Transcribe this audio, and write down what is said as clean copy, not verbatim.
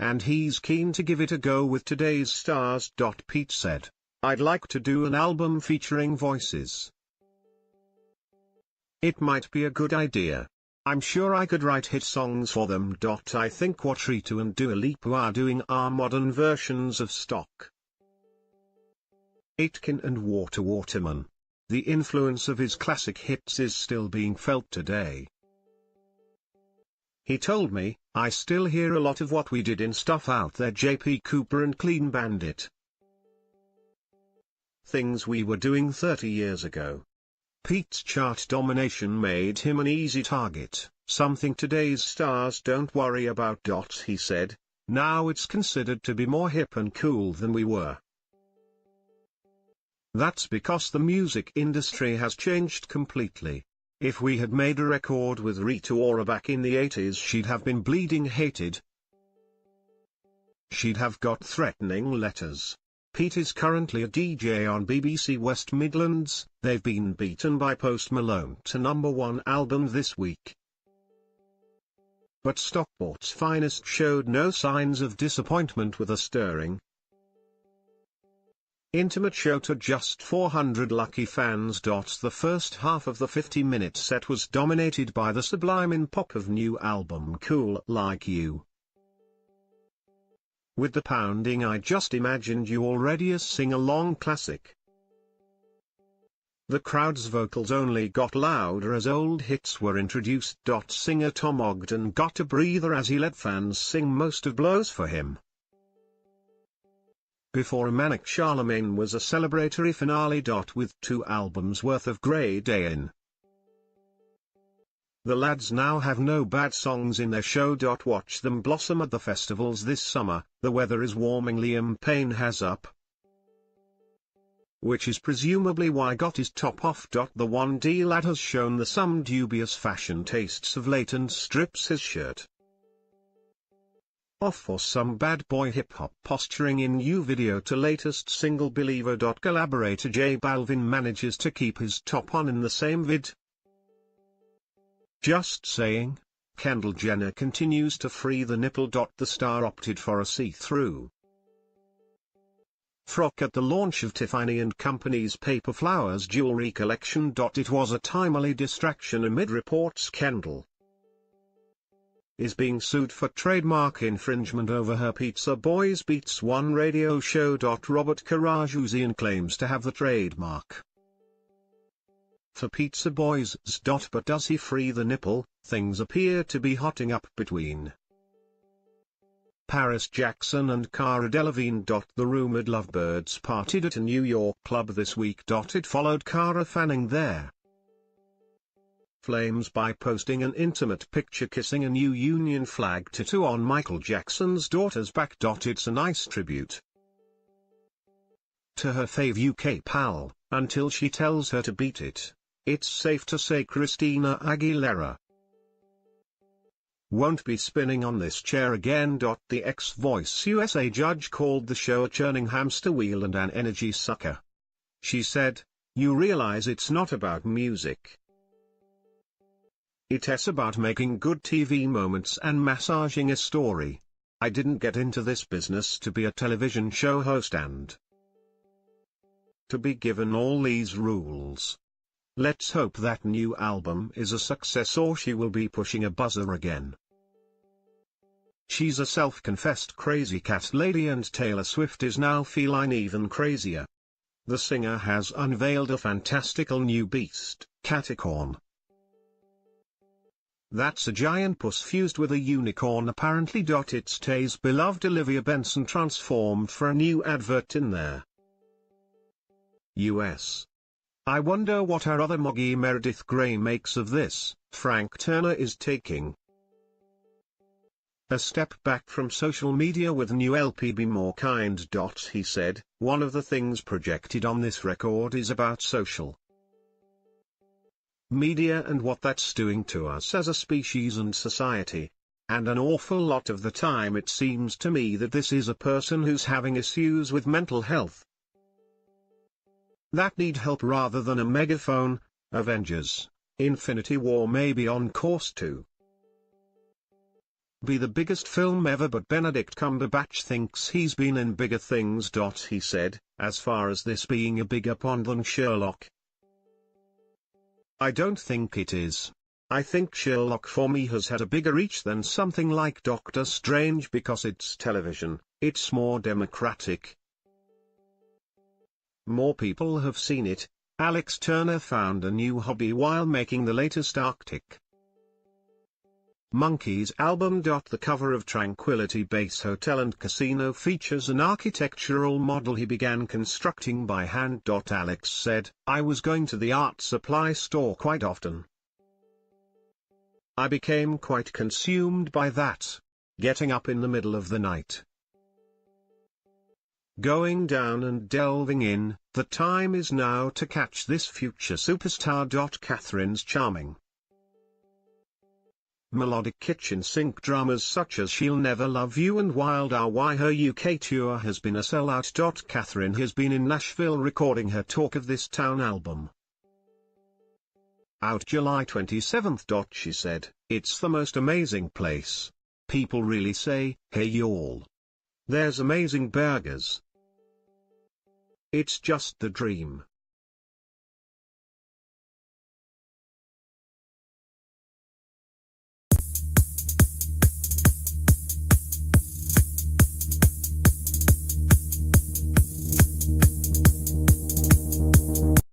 and he's keen to give it a go with today's stars. Pete said, "I'd like to do an album featuring voices. It might be a good idea. I'm sure I could write hit songs for them. I think what Rita and Dua Lipa are doing are modern versions of stock." Aitken and Waterman. The influence of his classic hits is still being felt today. He told me, "I still hear a lot of what we did in stuff out there, JP Cooper and Clean Bandit. Things we were doing 30 years ago." Pete's chart domination made him an easy target, something today's stars don't worry about. He said, "Now it's considered to be more hip and cool than we were. That's because the music industry has changed completely. If we had made a record with Rita Ora back in the 80s, she'd have been bleeding hated. She'd have got threatening letters." Pete is currently a DJ on BBC West Midlands. They've been beaten by Post Malone to #1 album this week. But Stockport's finest showed no signs of disappointment with a stirring, intimate show to just 400 lucky fans. The first half of the 50-minute set was dominated by the sublime pop of new album Cool Like You. With the pounding I Just Imagined You already a sing-along classic. The crowd's vocals only got louder as old hits were introduced. Singer Tom Ogden got a breather as he let fans sing most of Blows for him. Before a manic Charlemagne was a celebratory finale. With 2 albums worth of Grey Day in. The lads now have no bad songs in their show. Watch them blossom at the festivals this summer. The weather is warming. Liam Payne has up, which is presumably why got his top off. The 1D lad has shown the some dubious fashion tastes of late and strips his shirt off for some bad boy hip-hop posturing in new video to latest single Believer. Collaborator J Balvin manages to keep his top on in the same vid. Just saying. Kendall Jenner continues to free the nipple. The star opted for a see-through frock at the launch of Tiffany & Company's Paper Flowers jewelry collection. It was a timely distraction amid reports Kendall is being sued for trademark infringement over her Pizza Boys Beats One radio show. Robert Karajuzian claims to have the trademark for Pizza Boys. But does he free the nipple? Things appear to be hotting up between Paris Jackson and Cara Delevingne. The rumored lovebirds partied at a New York club this week. It followed Cara fanning their flames by posting an intimate picture kissing a new Union flag tattoo on Michael Jackson's daughter's back. It's a nice tribute to her fave UK pal, until she tells her to beat it. It's safe to say Christina Aguilera won't be spinning on this chair again. The ex-Voice USA judge called the show a churning hamster wheel and an energy sucker. She said, "You realize it's not about music. It's about making good TV moments and massaging a story. I didn't get into this business to be a television show host and to be given all these rules. Let's hope that new album is a success or she will be pushing a buzzer again." She's a self-confessed crazy cat lady and Taylor Swift is now feline even crazier. The singer has unveiled a fantastical new beast, Caticorn. That's a giant puss fused with a unicorn apparently. It's Tay's beloved Olivia Benson transformed for a new advert in there. US. I wonder what our other Moggy Meredith Grey makes of this. Frank Turner is taking a step back from social media with new LP Be More Kind. He said, "One of the things projected on this record is about social media and what that's doing to us as a species and society. And an awful lot of the time it seems to me that this is a person who's having issues with mental health that need help rather than a megaphone. Avengers: Infinity War may be on course to be the biggest film ever, but Benedict Cumberbatch thinks he's been in bigger things. He said, as far as this being a bigger pond than Sherlock, I don't think it is. I think Sherlock for me has had a bigger reach than something like Doctor Strange because it's television, it's more democratic. More people have seen it. Alex Turner found a new hobby while making the latest Arctic Monkeys album. The cover of Tranquility Base Hotel and Casino features an architectural model he began constructing by hand. Alex said, I was going to the art supply store quite often. I became quite consumed by that. Getting up in the middle of the night, going down and delving in. The time is now to catch this future superstar. Catherine's charming melodic kitchen sink dramas such as She'll Never Love You and Wild Are Why her UK tour has been a sellout. Catherine has been in Nashville recording her Talk of This Town album. Out July 27. She said, it's the most amazing place. People really say, hey y'all. There's amazing burgers. It's just the dream.